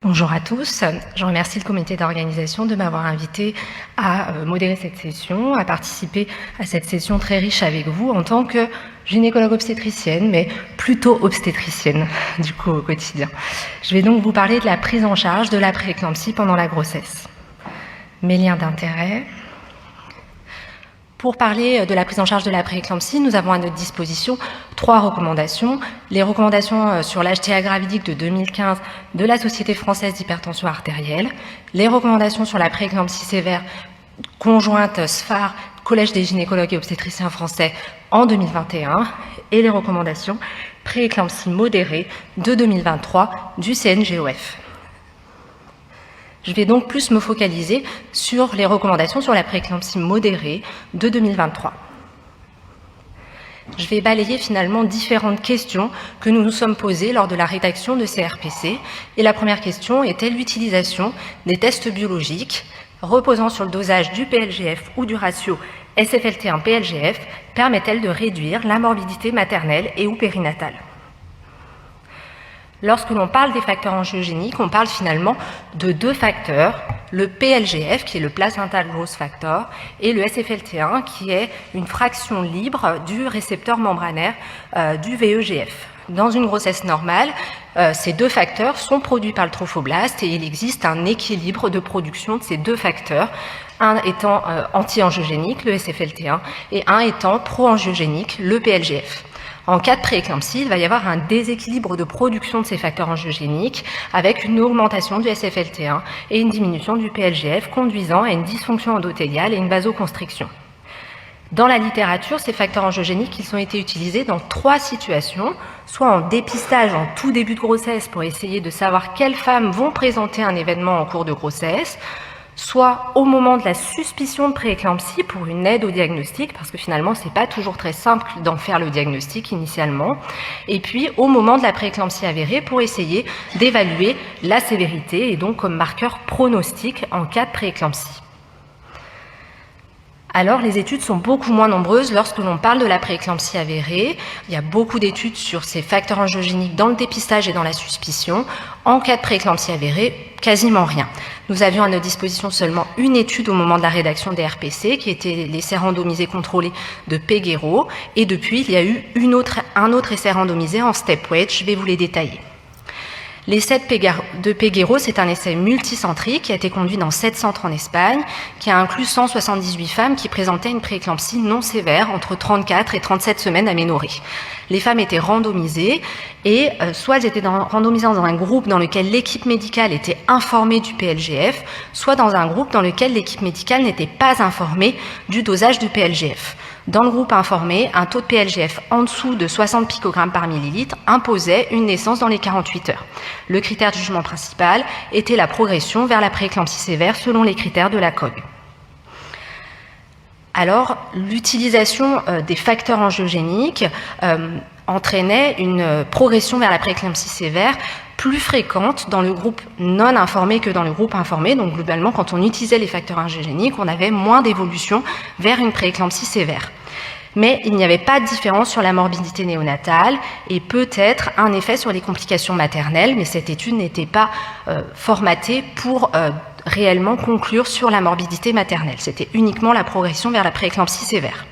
Bonjour à tous, je remercie le comité d'organisation de m'avoir invité à modérer cette session, à participer à cette session très riche avec vous en tant que gynécologue obstétricienne, mais plutôt obstétricienne du coup au quotidien. Je vais donc vous parler de la prise en charge de la prééclampsie pendant la grossesse. Mes liens d'intérêt. Pour parler de la prise en charge de la prééclampsie, nous avons à notre disposition 3 recommandations. Les recommandations sur l'HTA gravidique de 2015 de la Société française d'hypertension artérielle, les recommandations sur la prééclampsie sévère conjointe SPHAR, Collège des gynécologues et obstétriciens français en 2021, et les recommandations prééclampsie modérée de 2023 du CNGOF. Je vais donc plus me focaliser sur les recommandations sur la prééclampsie modérée de 2023. Je vais balayer finalement différentes questions que nous nous sommes posées lors de la rédaction de ces RPC. Et la première question était l'utilisation des tests biologiques reposant sur le dosage du PLGF ou du ratio SFLT1-PLGF permet-elle de réduire la morbidité maternelle et ou périnatale? Lorsque l'on parle des facteurs angiogéniques, on parle finalement de 2 facteurs, le PLGF, qui est le placental growth factor, et le SFLT1, qui est une fraction libre du récepteur membranaire du VEGF. Dans une grossesse normale, ces 2 facteurs sont produits par le trophoblaste et il existe un équilibre de production de ces 2 facteurs, un étant anti-angiogénique, le SFLT1, et un étant pro-angiogénique, le PLGF. En cas de prééclampsie, il va y avoir un déséquilibre de production de ces facteurs angiogéniques avec une augmentation du SFLT1 et une diminution du PLGF conduisant à une dysfonction endothéliale et une vasoconstriction. Dans la littérature, ces facteurs angiogéniques, ils ont été utilisés dans 3 situations, soit en dépistage en tout début de grossesse pour essayer de savoir quelles femmes vont présenter un événement en cours de grossesse, soit au moment de la suspicion de prééclampsie pour une aide au diagnostic, parce que finalement c'est pas toujours très simple d'en faire le diagnostic initialement, et puis au moment de la prééclampsie avérée pour essayer d'évaluer la sévérité et donc comme marqueur pronostic en cas de prééclampsie. Alors, les études sont beaucoup moins nombreuses lorsque l'on parle de la prééclampsie avérée. Il y a beaucoup d'études sur ces facteurs angiogéniques dans le dépistage et dans la suspicion. En cas de prééclampsie avérée, quasiment rien. Nous avions à notre disposition seulement une étude au moment de la rédaction des RPC, qui était l'essai randomisé contrôlé de Peguero. Et depuis, il y a eu un autre essai randomisé en step-weight. Je vais vous les détailler. L'essai de Peguero, c'est un essai multicentrique qui a été conduit dans 7 centres en Espagne, qui a inclus 178 femmes qui présentaient une prééclampsie non sévère entre 34 et 37 semaines aménorrhée. Les femmes étaient randomisées et soit elles étaient randomisées dans un groupe dans lequel l'équipe médicale était informée du PLGF, soit dans un groupe dans lequel l'équipe médicale n'était pas informée du dosage du PLGF. Dans le groupe informé, un taux de PLGF en dessous de 60 picogrammes par millilitre imposait une naissance dans les 48 heures. Le critère de jugement principal était la progression vers la prééclampsie sévère selon les critères de la COG. Alors, l'utilisation des facteurs angiogéniques entraînait une progression vers la prééclampsie sévère plus fréquente dans le groupe non informé que dans le groupe informé. Donc globalement, quand on utilisait les facteurs angiogéniques, on avait moins d'évolution vers une prééclampsie sévère. Mais il n'y avait pas de différence sur la morbidité néonatale et peut-être un effet sur les complications maternelles, mais cette étude n'était pas formatée pour réellement conclure sur la morbidité maternelle. C'était uniquement la progression vers la prééclampsie sévère.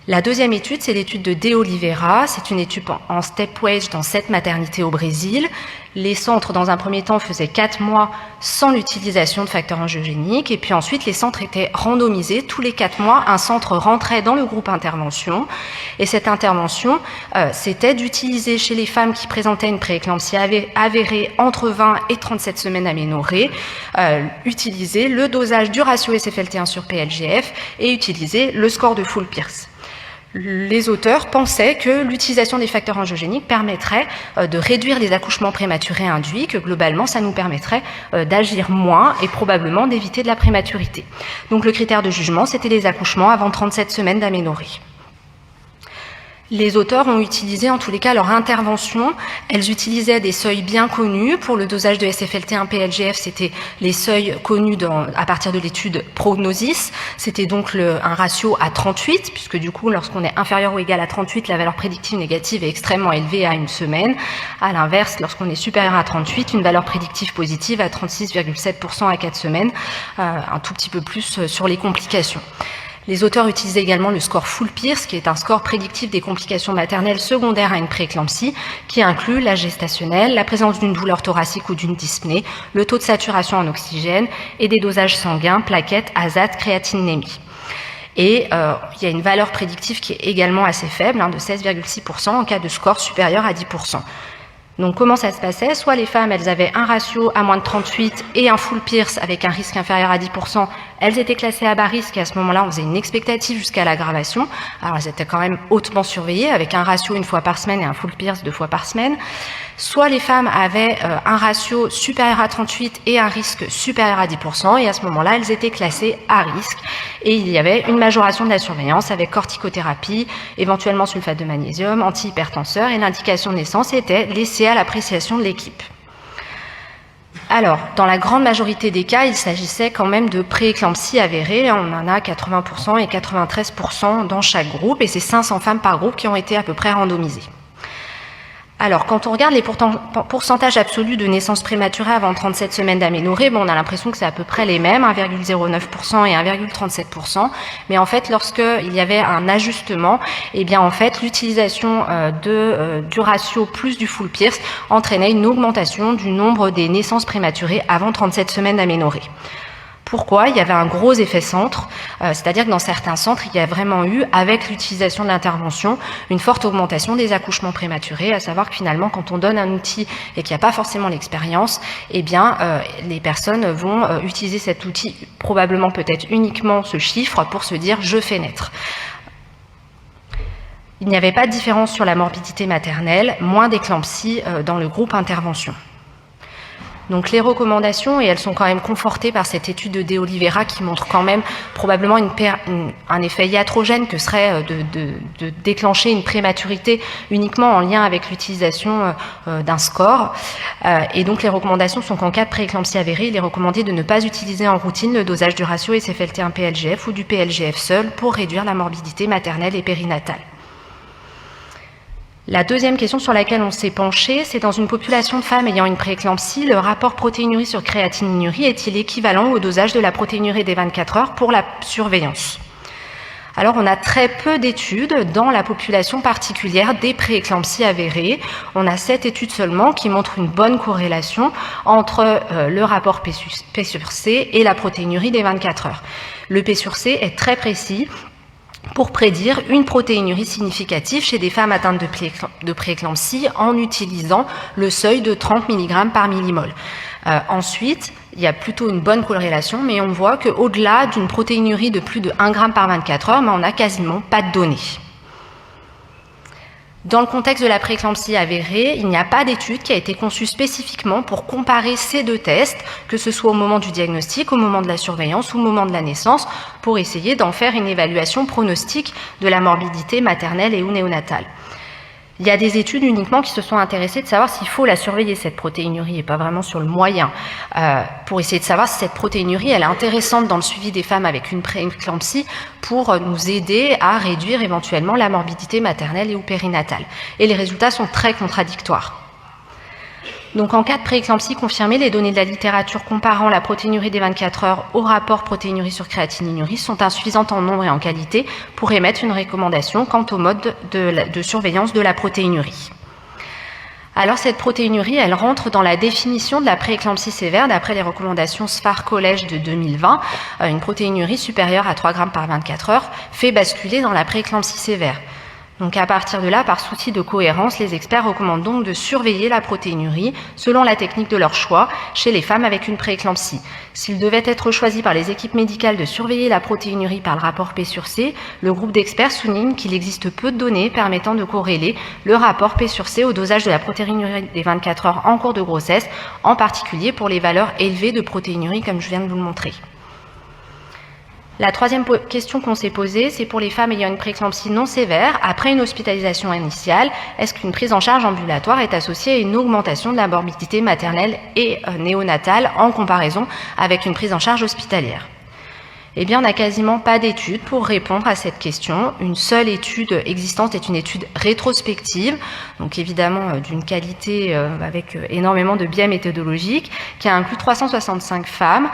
La deuxième étude, c'est l'étude de De Oliveira. C'est une étude en step-weight dans 7 maternités au Brésil. Les centres, dans un premier temps, faisaient 4 mois sans l'utilisation de facteurs angiogéniques. Et puis ensuite, les centres étaient randomisés. Tous les 4 mois, un centre rentrait dans le groupe intervention. Et cette intervention, c'était d'utiliser chez les femmes qui présentaient une prééclampsie avérée entre 20 et 37 semaines aménorrhée, utiliser le dosage du ratio SFLT1 sur PLGF et utiliser le score de Full-Pierce. Les auteurs pensaient que l'utilisation des facteurs angiogéniques permettrait de réduire les accouchements prématurés induits, que globalement ça nous permettrait d'agir moins et probablement d'éviter de la prématurité. Donc le critère de jugement, c'était les accouchements avant 37 semaines d'aménorrhée. Les auteurs ont utilisé en tous les cas leur intervention. Elles utilisaient des seuils bien connus. Pour le dosage de SFLT1-PLGF, c'était les seuils connus à partir de l'étude Prognosis. C'était donc un ratio à 38, puisque du coup, lorsqu'on est inférieur ou égal à 38, la valeur prédictive négative est extrêmement élevée à une semaine. À l'inverse, lorsqu'on est supérieur à 38, une valeur prédictive positive à 36,7% à 4 semaines, un tout petit peu plus sur les complications. Les auteurs utilisaient également le score Full Pierce, qui est un score prédictif des complications maternelles secondaires à une prééclampsie, qui inclut l'âge gestationnel, la présence d'une douleur thoracique ou d'une dyspnée, le taux de saturation en oxygène et des dosages sanguins, plaquettes, azates, créatinémie. Et il y a une valeur prédictive qui est également assez faible, de 16,6% en cas de score supérieur à 10%. Donc comment ça se passait? Soit les femmes, elles avaient un ratio à moins de 38 et un full Pierce avec un risque inférieur à 10%, elles étaient classées à bas risque et à ce moment-là, on faisait une expectative jusqu'à l'aggravation. Alors elles étaient quand même hautement surveillées avec un ratio une fois par semaine et un full Pierce 2 fois par semaine. Soit les femmes avaient un ratio supérieur à 38 et un risque supérieur à 10% et à ce moment-là, elles étaient classées à risque et il y avait une majoration de la surveillance avec corticothérapie, éventuellement sulfate de magnésium, antihypertenseur et l'indication de naissance était laissée à l'appréciation de l'équipe. Alors, dans la grande majorité des cas, il s'agissait quand même de prééclampsie avérée. On en a 80% et 93% dans chaque groupe et c'est 500 femmes par groupe qui ont été à peu près randomisées. Alors, quand on regarde les pourcentages absolus de naissances prématurées avant 37 semaines d'aménorrhée, on a l'impression que c'est à peu près les mêmes, 1,09% et 1,37%. Mais en fait, lorsqu'il y avait un ajustement, en fait, l'utilisation du ratio plus du full Pierce entraînait une augmentation du nombre des naissances prématurées avant 37 semaines d'aménorrhée. Pourquoi? Il y avait un gros effet centre, c'est-à-dire que dans certains centres, il y a vraiment eu, avec l'utilisation de l'intervention, une forte augmentation des accouchements prématurés, à savoir que finalement, quand on donne un outil et qu'il n'y a pas forcément l'expérience, les personnes vont utiliser cet outil, probablement peut-être uniquement ce chiffre, pour se dire « je fais naître ». Il n'y avait pas de différence sur la morbidité maternelle, moins d'éclampsie dans le groupe intervention. Donc les recommandations, et elles sont quand même confortées par cette étude de De Oliveira qui montre quand même probablement un effet iatrogène que serait de déclencher une prématurité uniquement en lien avec l'utilisation d'un score. Et donc les recommandations sont qu'en cas de prééclampsie avérée, il est recommandé de ne pas utiliser en routine le dosage du ratio SFLT1-PLGF ou du PLGF seul pour réduire la morbidité maternelle et périnatale. La deuxième question sur laquelle on s'est penché, c'est dans une population de femmes ayant une prééclampsie, le rapport protéinurie sur créatinurie est-il équivalent au dosage de la protéinurie des 24 heures pour la surveillance? Alors, on a très peu d'études dans la population particulière des prééclampsies avérées. On a 7 études seulement qui montrent une bonne corrélation entre le rapport P sur C et la protéinurie des 24 heures. Le P sur C est très précis pour prédire une protéinurie significative chez des femmes atteintes de prééclampsie en utilisant le seuil de 30 mg par millimol. Ensuite, il y a plutôt une bonne corrélation, mais on voit qu'au-delà d'une protéinurie de plus de 1 g par 24 heures, on n'a quasiment pas de données. Dans le contexte de la prééclampsie avérée, il n'y a pas d'étude qui a été conçue spécifiquement pour comparer ces deux tests, que ce soit au moment du diagnostic, au moment de la surveillance ou au moment de la naissance, pour essayer d'en faire une évaluation pronostique de la morbidité maternelle et ou néonatale. Il y a des études uniquement qui se sont intéressées de savoir s'il faut la surveiller, cette protéinurie, et pas vraiment sur le moyen, pour essayer de savoir si cette protéinurie elle est intéressante dans le suivi des femmes avec une prééclampsie pour nous aider à réduire éventuellement la morbidité maternelle et ou périnatale. Et les résultats sont très contradictoires. Donc en cas de prééclampsie confirmée, les données de la littérature comparant la protéinurie des 24 heures au rapport protéinurie sur créatinurie sont insuffisantes en nombre et en qualité pour émettre une recommandation quant au mode de surveillance de la protéinurie. Alors cette protéinurie, elle rentre dans la définition de la prééclampsie sévère d'après les recommandations SPHAR Collège de 2020. Une protéinurie supérieure à 3 g par 24 heures fait basculer dans la prééclampsie sévère. Donc à partir de là, par souci de cohérence, les experts recommandent donc de surveiller la protéinurie selon la technique de leur choix chez les femmes avec une prééclampsie. S'il devait être choisi par les équipes médicales de surveiller la protéinurie par le rapport P sur C, le groupe d'experts souligne qu'il existe peu de données permettant de corréler le rapport P sur C au dosage de la protéinurie des 24 heures en cours de grossesse, en particulier pour les valeurs élevées de protéinurie comme je viens de vous le montrer. La troisième question qu'on s'est posée, c'est pour les femmes ayant une prééclampsie non sévère, après une hospitalisation initiale, est-ce qu'une prise en charge ambulatoire est associée à une augmentation de la morbidité maternelle et néonatale en comparaison avec une prise en charge hospitalière? Eh bien, on n'a quasiment pas d'études pour répondre à cette question. Une seule étude existante est une étude rétrospective, donc évidemment d'une qualité avec énormément de biais méthodologiques, qui a inclus 365 femmes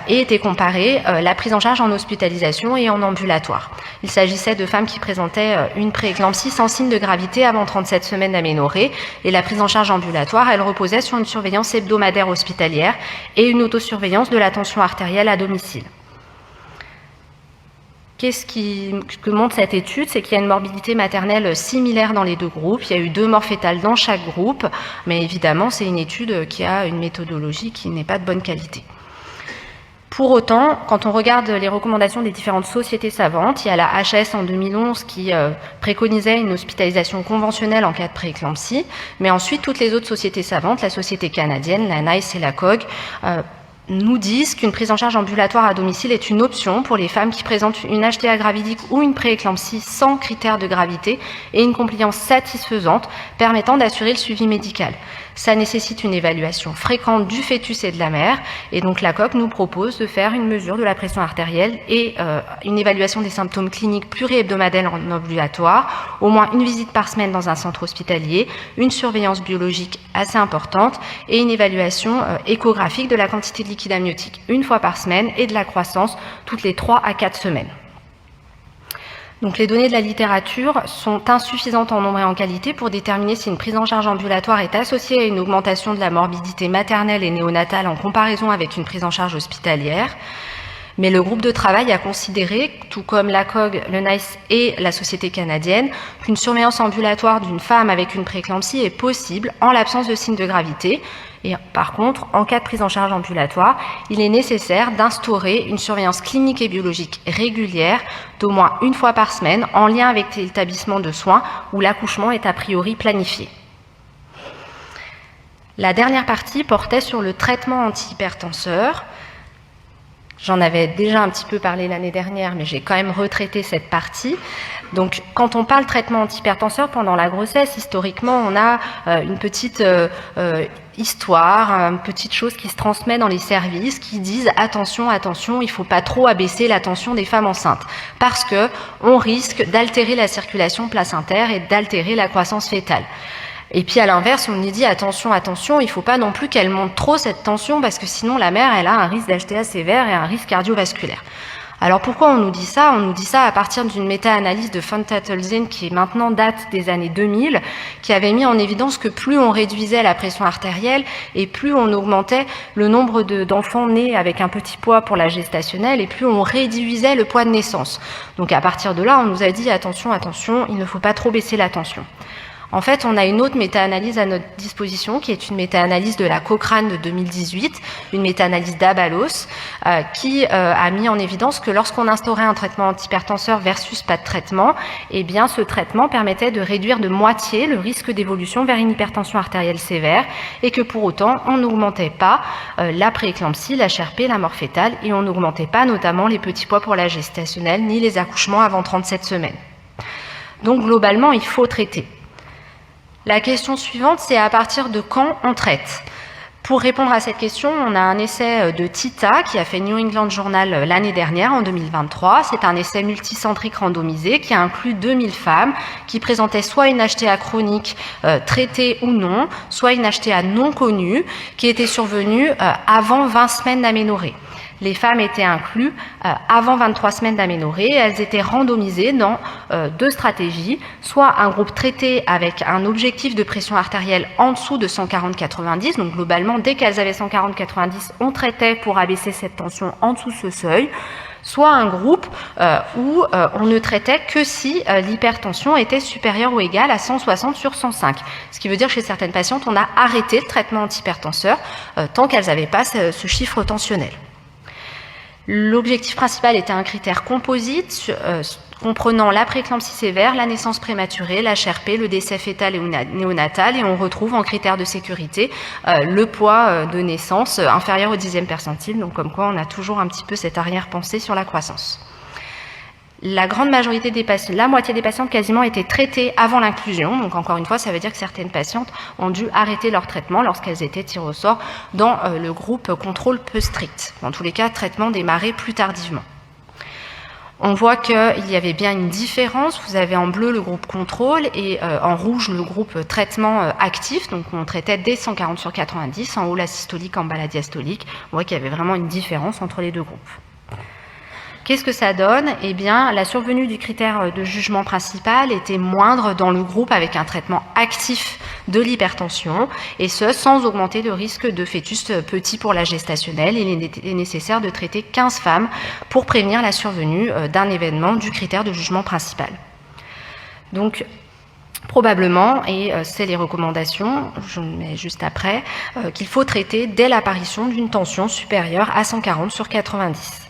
et était comparée la prise en charge en hospitalisation et en ambulatoire. Il s'agissait de femmes qui présentaient une prééclampsie sans signe de gravité avant 37 semaines d'aménorrhée, et la prise en charge ambulatoire, elle reposait sur une surveillance hebdomadaire hospitalière et une autosurveillance de la tension artérielle à domicile. Qu'est-ce que montre cette étude? C'est qu'il y a une morbidité maternelle similaire dans les deux groupes. Il y a eu 2 morts fœtales dans chaque groupe, mais évidemment, c'est une étude qui a une méthodologie qui n'est pas de bonne qualité. Pour autant, quand on regarde les recommandations des différentes sociétés savantes, il y a la HAS en 2011 qui préconisait une hospitalisation conventionnelle en cas de prééclampsie, mais ensuite, toutes les autres sociétés savantes, la société canadienne, la NICE et la COG, nous disent qu'une prise en charge ambulatoire à domicile est une option pour les femmes qui présentent une HTA gravidique ou une prééclampsie sans critères de gravité et une compliance satisfaisante permettant d'assurer le suivi médical. Ça nécessite une évaluation fréquente du fœtus et de la mère, et donc la COG nous propose de faire une mesure de la pression artérielle et une évaluation des symptômes cliniques pluri-hebdomadaires en ambulatoire, au moins une visite par semaine dans un centre hospitalier, une surveillance biologique assez importante et une évaluation échographique de la quantité de liquide amniotique une fois par semaine et de la croissance toutes les 3 à 4 semaines. Donc les données de la littérature sont insuffisantes en nombre et en qualité pour déterminer si une prise en charge ambulatoire est associée à une augmentation de la morbidité maternelle et néonatale en comparaison avec une prise en charge hospitalière. Mais le groupe de travail a considéré, tout comme la COG, le NICE et la Société canadienne, qu'une surveillance ambulatoire d'une femme avec une prééclampsie est possible en l'absence de signes de gravité. Et par contre, en cas de prise en charge ambulatoire, il est nécessaire d'instaurer une surveillance clinique et biologique régulière d'au moins une fois par semaine en lien avec l'établissement de soins où l'accouchement est a priori planifié. La dernière partie portait sur le traitement antihypertenseur. J'en avais déjà un petit peu parlé l'année dernière, mais j'ai quand même retraité cette partie. Donc, quand on parle traitement antihypertenseur pendant la grossesse, historiquement, on a une petite histoire, une petite chose qui se transmet dans les services, qui disent attention, attention, il faut pas trop abaisser la tension des femmes enceintes, parce que on risque d'altérer la circulation placentaire et d'altérer la croissance fœtale. Et puis à l'inverse, on nous dit attention, attention, il faut pas non plus qu'elle monte trop cette tension parce que sinon la mère, elle a un risque d'HTA sévère et un risque cardiovasculaire. Alors pourquoi on nous dit ça? On nous dit ça à partir d'une méta-analyse de von Tattelzeen qui maintenant date des années 2000, qui avait mis en évidence que plus on réduisait la pression artérielle et plus on augmentait le nombre d'enfants nés avec un petit poids pour la gestationnelle et plus on réduisait le poids de naissance. Donc à partir de là, on nous a dit attention, attention, il ne faut pas trop baisser la tension. En fait, on a une autre méta-analyse à notre disposition, qui est une méta-analyse de la Cochrane de 2018, une méta-analyse d'Abalos, qui a mis en évidence que lorsqu'on instaurait un traitement antihypertenseur versus pas de traitement, eh bien, ce traitement permettait de réduire de moitié le risque d'évolution vers une hypertension artérielle sévère, et que pour autant, on n'augmentait pas la prééclampsie, la HRP, la mort fœtale, et on n'augmentait pas notamment les petits poids pour la gestationnelle, ni les accouchements avant 37 semaines. Donc, globalement, il faut traiter. La question suivante, c'est à partir de quand on traite? Pour répondre à cette question, on a un essai de Tita qui a fait New England Journal l'année dernière, en 2023. C'est un essai multicentrique randomisé qui a inclus 2000 femmes qui présentaient soit une HTA chronique traitée ou non, soit une HTA non connue qui était survenue avant 20 semaines d'aménorrhée. Les femmes étaient incluses avant 23 semaines d'aménorrhée et elles étaient randomisées dans 2 stratégies, soit un groupe traité avec un objectif de pression artérielle en dessous de 140/90, donc globalement dès qu'elles avaient 140/90, on traitait pour abaisser cette tension en dessous de ce seuil, soit un groupe où on ne traitait que si l'hypertension était supérieure ou égale à 160/105. Ce qui veut dire que chez certaines patientes, on a arrêté le traitement antihypertenseur tant qu'elles n'avaient pas ce chiffre tensionnel. L'objectif principal était un critère composite comprenant la prééclampsie sévère, la naissance prématurée, l'HRP, le décès fœtal et néonatal, et on retrouve en critère de sécurité le poids de naissance inférieur au 10e percentile, donc comme quoi on a toujours un petit peu cette arrière-pensée sur la croissance. La grande majorité des patients, la moitié des patientes quasiment étaient traitées avant l'inclusion, donc encore une fois ça veut dire que certaines patientes ont dû arrêter leur traitement lorsqu'elles étaient tirées au sort dans le groupe contrôle peu strict. Dans tous les cas, traitement démarré plus tardivement. On voit qu'il y avait bien une différence. Vous avez en bleu le groupe contrôle et en rouge le groupe traitement actif. Donc on traitait dès 140 sur 90, en haut la systolique, en bas la diastolique. On voit qu'il y avait vraiment une différence entre les deux groupes. Qu'est-ce que ça donne? Eh bien, la survenue du critère de jugement principal était moindre dans le groupe avec un traitement actif de l'hypertension, et ce, sans augmenter le risque de fœtus petit pour la gestationnelle. Il est nécessaire de traiter 15 femmes pour prévenir la survenue d'un événement du critère de jugement principal. Donc, probablement, et c'est les recommandations, je le mets juste après, qu'il faut traiter dès l'apparition d'une tension supérieure à 140 sur 90.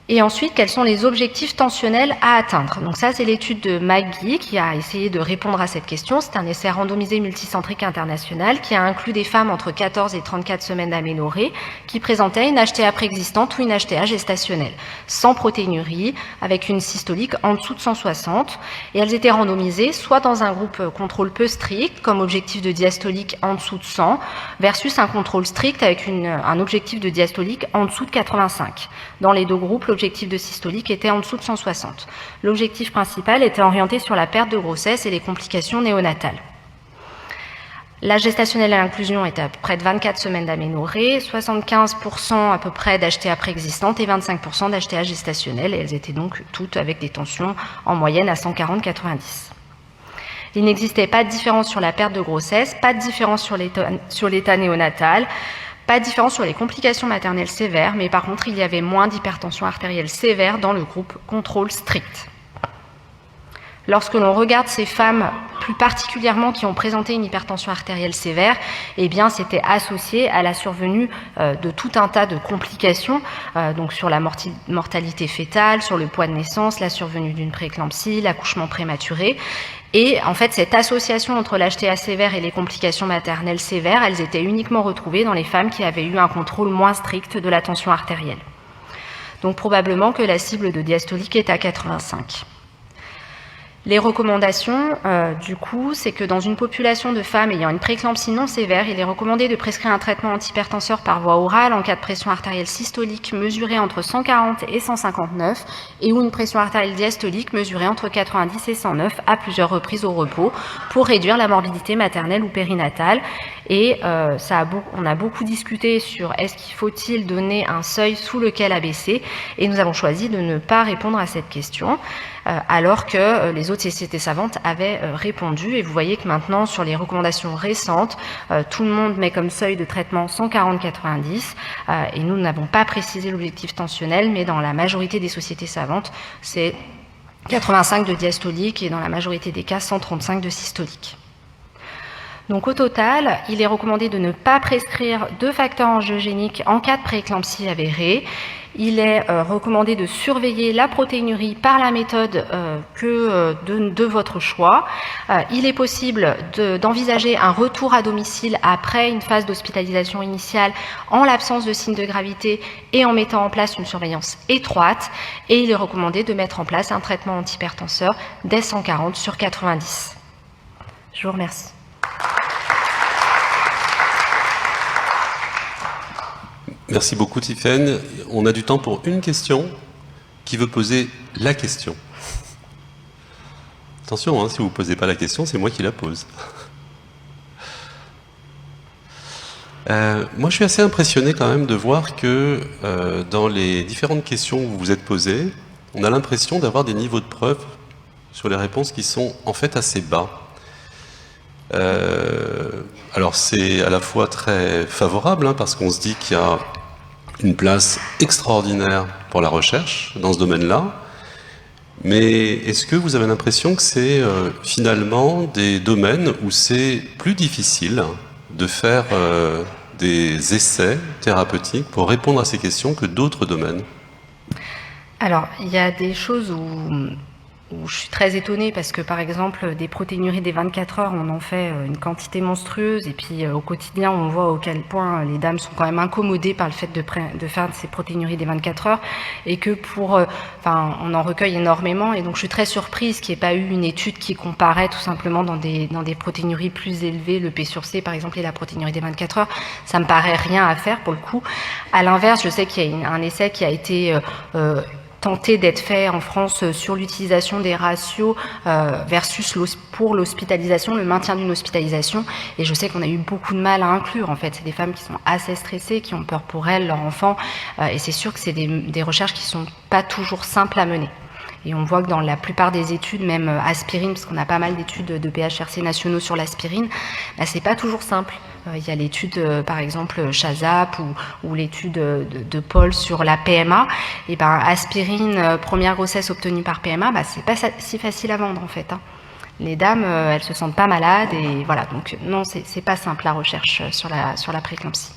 Et ensuite, quels sont les objectifs tensionnels à atteindre? Donc ça, c'est l'étude de McGee qui a essayé de répondre à cette question. C'est un essai randomisé multicentrique international qui a inclus des femmes entre 14 et 34 semaines d'aménorrhée qui présentaient une HTA préexistante ou une HTA gestationnelle, sans protéinurie, avec une systolique en dessous de 160. Et elles étaient randomisées soit dans un groupe contrôle peu strict, comme objectif de diastolique en dessous de 100, versus un contrôle strict avec un objectif de diastolique en dessous de 85. Dans les deux groupes, l'objectif de systolique était en dessous de 160. L'objectif principal était orienté sur la perte de grossesse et les complications néonatales. La gestationnelle à l'inclusion était à peu près de 24 semaines d'aménorrhée, 75% à peu près d'HTA préexistante et 25% d'HTA gestationnelle, et elles étaient donc toutes avec des tensions en moyenne à 140-90. Il n'existait pas de différence sur la perte de grossesse, pas de différence sur l'état néonatal, pas de différence sur les complications maternelles sévères, mais par contre, il y avait moins d'hypertension artérielle sévère dans le groupe contrôle strict. Lorsque l'on regarde ces femmes, plus particulièrement qui ont présenté une hypertension artérielle sévère, eh bien, c'était associé à la survenue de tout un tas de complications, donc sur la mortalité fœtale, sur le poids de naissance, la survenue d'une prééclampsie, l'accouchement prématuré. Et en fait, cette association entre l'HTA sévère et les complications maternelles sévères, elles étaient uniquement retrouvées dans les femmes qui avaient eu un contrôle moins strict de la tension artérielle. Donc probablement que la cible de diastolique est à 85. Les recommandations, du coup, c'est que dans une population de femmes ayant une prééclampsie non sévère, il est recommandé de prescrire un traitement antihypertenseur par voie orale en cas de pression artérielle systolique mesurée entre 140 et 159 et ou une pression artérielle diastolique mesurée entre 90 et 109 à plusieurs reprises au repos pour réduire la morbidité maternelle ou périnatale. Et on a beaucoup discuté sur est-ce qu'il faut-il donner un seuil sous lequel abaisser, et nous avons choisi de ne pas répondre à cette question. Alors que les autres sociétés savantes avaient répondu. Et vous voyez que maintenant, sur les recommandations récentes, tout le monde met comme seuil de traitement 140-90, et nous n'avons pas précisé l'objectif tensionnel, mais dans la majorité des sociétés savantes, c'est 85 de diastolique et dans la majorité des cas, 135 de systolique. Donc au total, il est recommandé de ne pas prescrire de facteurs angiogéniques en cas de prééclampsie avérée. Il est recommandé de surveiller la protéinurie par la méthode de votre choix. Il est possible d'envisager un retour à domicile après une phase d'hospitalisation initiale en l'absence de signes de gravité et en mettant en place une surveillance étroite. Et il est recommandé de mettre en place un traitement antihypertenseur dès 140 sur 90. Je vous remercie. Merci beaucoup, Tiffaine. On a du temps pour une question. Qui veut poser la question? Attention, si vous ne posez pas la question, c'est moi qui la pose. Moi, je suis assez impressionné quand même de voir que dans les différentes questions que vous vous êtes posées, on a l'impression d'avoir des niveaux de preuve sur les réponses qui sont en fait assez bas. Alors c'est à la fois très favorable, parce qu'on se dit qu'il y a une place extraordinaire pour la recherche dans ce domaine-là, mais est-ce que vous avez l'impression que c'est finalement des domaines où c'est plus difficile de faire des essais thérapeutiques pour répondre à ces questions que d'autres domaines? Alors, il y a des choses où je suis très étonnée parce que, par exemple, des protéinuries des 24 heures, on en fait une quantité monstrueuse. Et puis, au quotidien, on voit au quel point les dames sont quand même incommodées par le fait de faire ces protéinuries des 24 heures. Et que on en recueille énormément. Et donc, je suis très surprise qu'il n'y ait pas eu une étude qui comparait tout simplement dans des protéinuries plus élevées, le P sur C, par exemple, et la protéinurie des 24 heures. Ça me paraît rien à faire pour le coup. À l'inverse, je sais qu'il y a un essai qui a été tenté d'être fait en France sur l'utilisation des ratios versus pour l'hospitalisation, le maintien d'une hospitalisation. Et je sais qu'on a eu beaucoup de mal à inclure, en fait. C'est des femmes qui sont assez stressées, qui ont peur pour elles, leur enfant. Et c'est sûr que c'est des recherches qui sont pas toujours simples à mener. Et on voit que dans la plupart des études, même aspirine, parce qu'on a pas mal d'études de PHRC nationaux sur l'aspirine, c'est pas toujours simple. Il y a l'étude, par exemple, Chazap ou l'étude de Paul sur la PMA. Et aspirine, première grossesse obtenue par PMA, c'est pas si facile à vendre en fait. Les dames, elles se sentent pas malades et voilà. Donc non, c'est pas simple la recherche sur la prééclampsie.